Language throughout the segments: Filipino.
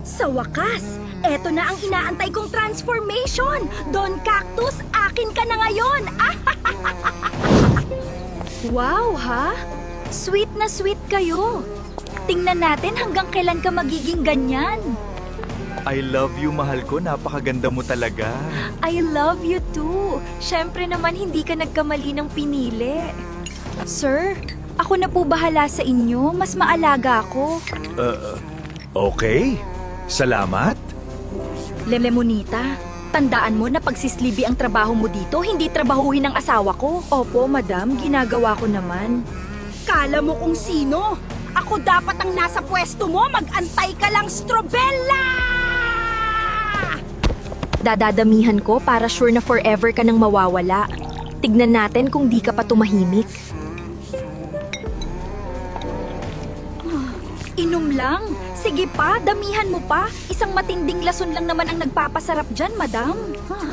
Sa wakas, eto na ang inaantay kong transformation! Don Cactus, akin ka na ngayon! Wow, ha? Sweet na sweet kayo. Tingnan natin hanggang kailan ka magiging ganyan. I love you, mahal ko. Napakaganda mo talaga. I love you too. Siyempre naman hindi ka nagkamali ng pinili. Sir, ako na po bahala sa inyo. Mas maalaga ako. Okay. Salamat. Lemonita, tandaan mo na pagsislibi ang trabaho mo dito, hindi trabahuhin ng asawa ko. Opo, madam. Ginagawa ko naman. Kala mo kung sino? Ako dapat ang nasa pwesto mo. Mag-antay ka lang, Strobella! Dadadamihan ko para sure na forever ka nang mawawala. Tignan natin kung di ka pa tumahimik. Inom lang. Sige pa, damihan mo pa. Isang matinding lason lang naman ang nagpapasarap dyan, madam.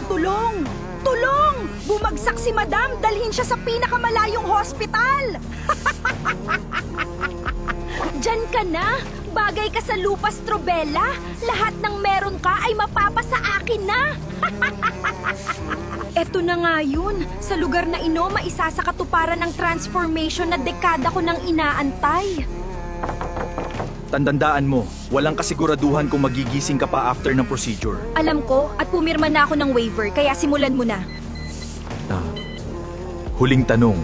Tulong! Tulong! Bumagsak si madam. Dalhin siya sa pinakamalayong hospital. Diyan ka na. Bagay ka sa lupa, Strobella. Lahat ng meron ka ay mapapasa akin na. Eto na nga yun. Sa lugar na ino, maisa sa katuparan ng transformation na dekada ko nang inaantay. Tandandaan mo, walang kasiguraduhan kung magigising ka pa after ng procedure. Alam ko, at pumirma na ako ng waiver, kaya simulan mo na. Huling tanong,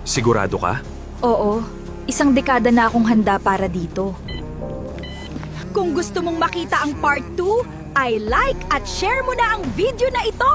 sigurado ka? Oo, isang dekada na akong handa para dito. Kung gusto mong makita ang part 2, like at share mo na ang video na ito!